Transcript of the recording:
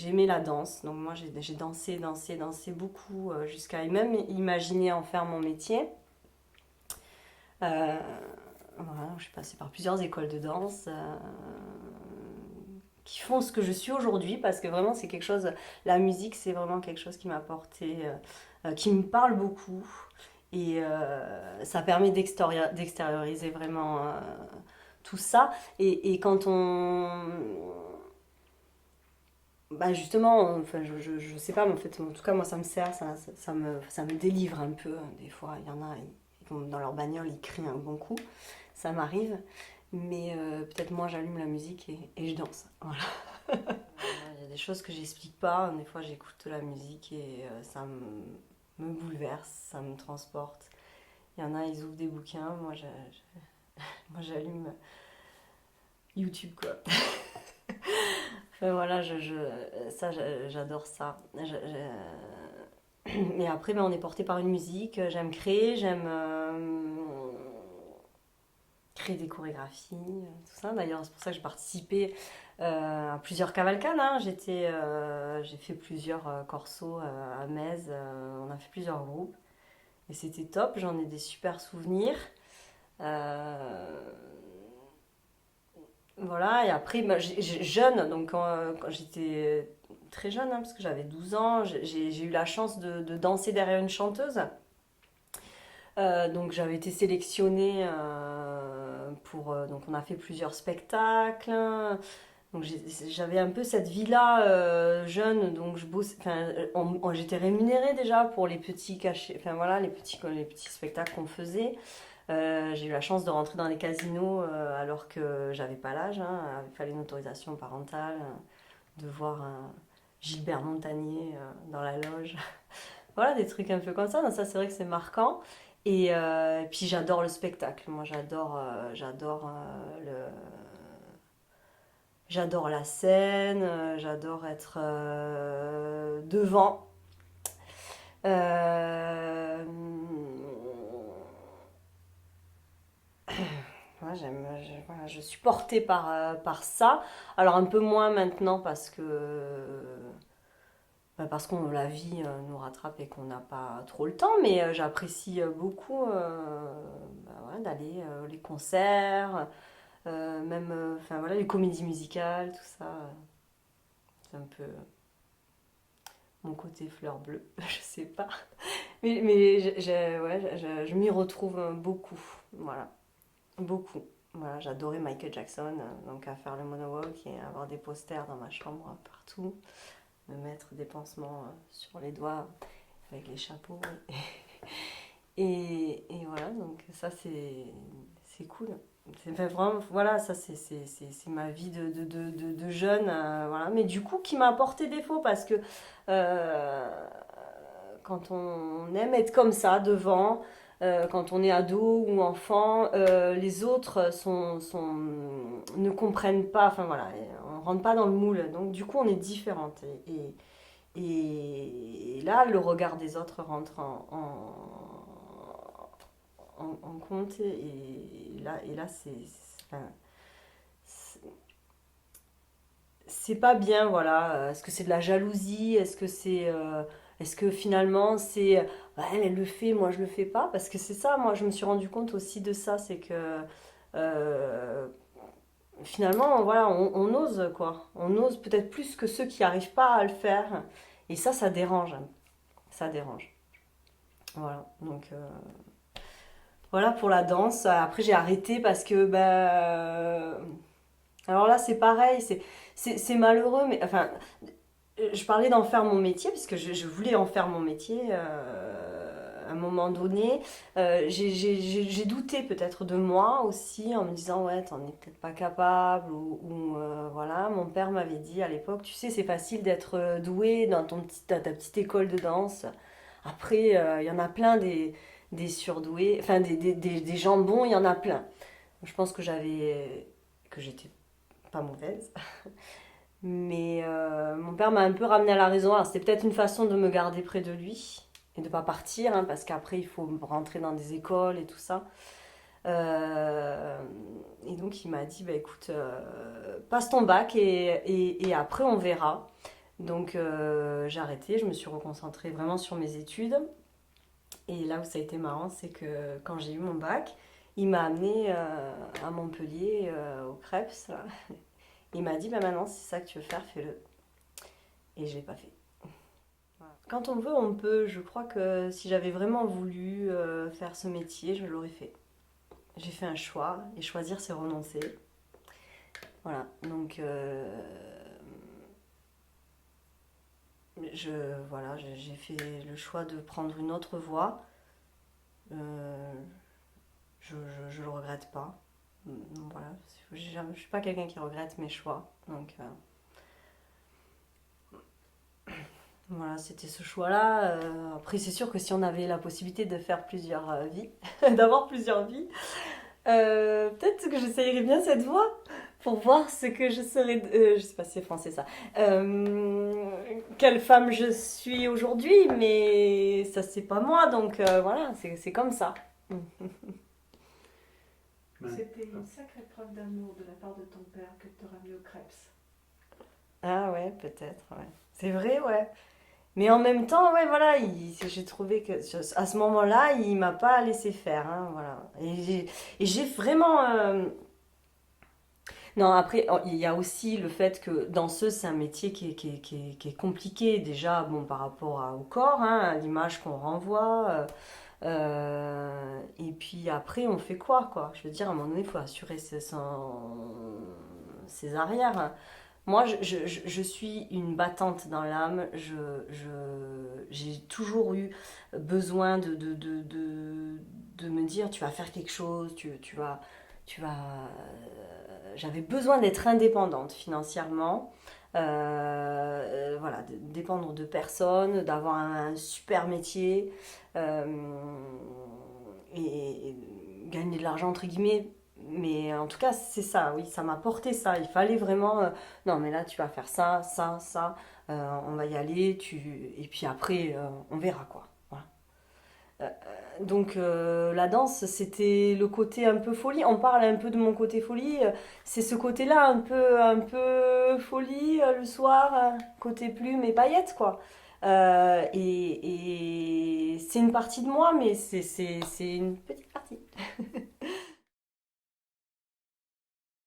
J'aimais la danse, donc moi j'ai dansé, dansé, dansé beaucoup, jusqu'à même imaginer en faire mon métier. Euh, voilà, je suis passée par plusieurs écoles de danse qui font ce que je suis aujourd'hui, parce que vraiment c'est quelque chose, la musique c'est vraiment quelque chose qui m'a apporté, qui me parle beaucoup, et ça permet d'extérioriser vraiment tout ça. Et quand on, bah justement, enfin, je sais pas, mais en fait, en tout cas, moi, ça me sert, ça me délivre un peu. Des fois, il y en a, ils vont dans leur bagnole, ils crient un bon coup. Ça m'arrive. Mais peut-être moi, j'allume la musique et je danse. Voilà. Il y a des choses que j'explique pas. Des fois, j'écoute la musique et me bouleverse, ça me transporte. Il y en a, ils ouvrent des bouquins. Moi, j'allume YouTube, quoi. Enfin, voilà, j'adore ça. Mais après, ben, on est porté par une musique. J'aime créer, j'aime créer des chorégraphies, tout ça. D'ailleurs, c'est pour ça que j'ai participé à plusieurs cavalcades, hein. J'ai fait plusieurs corsos à Metz. On a fait plusieurs groupes. Et c'était top, j'en ai des super souvenirs. Euh, voilà, et après, bah, jeune, donc quand j'étais très jeune, hein, parce que j'avais 12 ans, j'ai eu la chance de danser derrière une chanteuse. Donc j'avais été sélectionnée pour... donc on a fait plusieurs spectacles. Donc j'avais un peu cette vie-là jeune, donc je bosse, enfin, j'étais rémunérée déjà pour les petits cachets, enfin voilà, les petits spectacles qu'on faisait. J'ai eu la chance de rentrer dans les casinos alors que j'avais pas l'âge, hein. Il fallait une autorisation parentale, de voir un Gilbert Montagnier dans la loge. Voilà, des trucs un peu comme ça. Donc ça, c'est vrai que c'est marquant. Et puis j'adore le spectacle. Moi, j'adore la scène. J'adore être devant. Euh, Ouais, voilà, je suis portée par ça. Alors un peu moins maintenant parce que la vie nous rattrape et qu'on n'a pas trop le temps, mais j'apprécie beaucoup bah ouais, d'aller les concerts, même enfin voilà, les comédies musicales, tout ça. C'est un peu mon côté fleur bleue, je sais pas. Mais ouais, je m'y retrouve beaucoup, voilà, beaucoup. Voilà, j'adorais Michael Jackson, donc à faire le moonwalk et avoir des posters dans ma chambre partout, me mettre des pansements sur les doigts avec les chapeaux. Et voilà, donc ça c'est cool. Enfin, vraiment, voilà, ça c'est ma vie de jeune, voilà. Mais du coup, qui m'a apporté défaut parce que euh, quand on aime être comme ça devant, quand on est ado ou enfant, les autres ne comprennent pas, enfin voilà, on rentre pas dans le moule. Donc du coup, on est différente. Et là, le regard des autres rentre en compte. Et là enfin, c'est pas bien, voilà. Est-ce que c'est de la jalousie? Est-ce que finalement c'est ouais, elle le fait, moi je le fais pas? Parce que c'est ça, moi je me suis rendu compte aussi de ça, c'est que euh, finalement, voilà, on ose quoi. On ose peut-être plus que ceux qui n'arrivent pas à le faire. Et ça dérange. Ça dérange. Voilà. Donc voilà pour la danse. Après j'ai arrêté parce que alors là c'est pareil, c'est malheureux, mais enfin je parlais d'en faire mon métier, parce que je voulais en faire mon métier à un moment donné. J'ai douté peut-être de moi aussi, en me disant, ouais, t'en es peut-être pas capable, voilà. Mon père m'avait dit à l'époque, tu sais, c'est facile d'être doué dans ta petite école de danse. Après, il y en a plein des surdoués, enfin des gens bons, il y en a plein. Je pense que j'étais pas mauvaise. Mais mon père m'a un peu ramené à la raison. Alors, c'était peut-être une façon de me garder près de lui et de ne pas partir, hein, parce qu'après, il faut rentrer dans des écoles et tout ça. Euh, et donc, il m'a dit, bah, écoute, passe ton bac et après, on verra. Donc j'ai arrêté, je me suis reconcentrée vraiment sur mes études. Et là où ça a été marrant, c'est que quand j'ai eu mon bac, il m'a amené à Montpellier au Crêpes, là. Il m'a dit, bah maintenant, c'est ça que tu veux faire, fais-le. Et je l'ai pas fait. Voilà. Quand on veut, on peut. Je crois que si j'avais vraiment voulu faire ce métier, je l'aurais fait. J'ai fait un choix, et choisir, c'est renoncer. Voilà, donc voilà, j'ai fait le choix de prendre une autre voie. Euh, je le regrette pas. Voilà, je suis pas quelqu'un qui regrette mes choix. Donc voilà, c'était ce choix-là. Après, c'est sûr que si on avait la possibilité de faire plusieurs vies, d'avoir plusieurs vies, peut-être que j'essayerais bien cette voie pour voir ce que je serais. Je sais pas si c'est français ça. Quelle femme je suis aujourd'hui, mais ça c'est pas moi, donc voilà, c'est comme ça. C'était une sacrée preuve d'amour de la part de ton père que de te ramener au Crêpes. Ah ouais, peut-être, ouais. C'est vrai, ouais. Mais en même temps, ouais, voilà, j'ai trouvé que à ce moment-là, il m'a pas laissé faire, hein, voilà. Et j'ai vraiment. Non, après, oh, il y a aussi le fait que danseuse, c'est un métier qui est compliqué, déjà, bon, par rapport au corps, hein, à l'image qu'on renvoie. Et puis après, on fait quoi? Je veux dire, à un moment donné, il faut assurer ses arrières. Moi, je suis une battante dans l'âme. J'ai toujours eu besoin de me dire, tu vas faire quelque chose, j'avais besoin d'être indépendante financièrement. Voilà, de dépendre de personne, d'avoir un super métier euh, et gagner de l'argent entre guillemets. Mais en tout cas, c'est ça, oui, ça m'a porté ça. Il fallait vraiment, non, mais là, tu vas faire ça, ça, ça, on va y aller, et puis après, on verra quoi. Voilà. Donc la danse, c'était le côté un peu folie. On parle un peu de mon côté folie. C'est ce côté-là, un peu folie le soir, côté plume et paillettes, quoi. Et c'est une partie de moi, mais c'est une petite partie.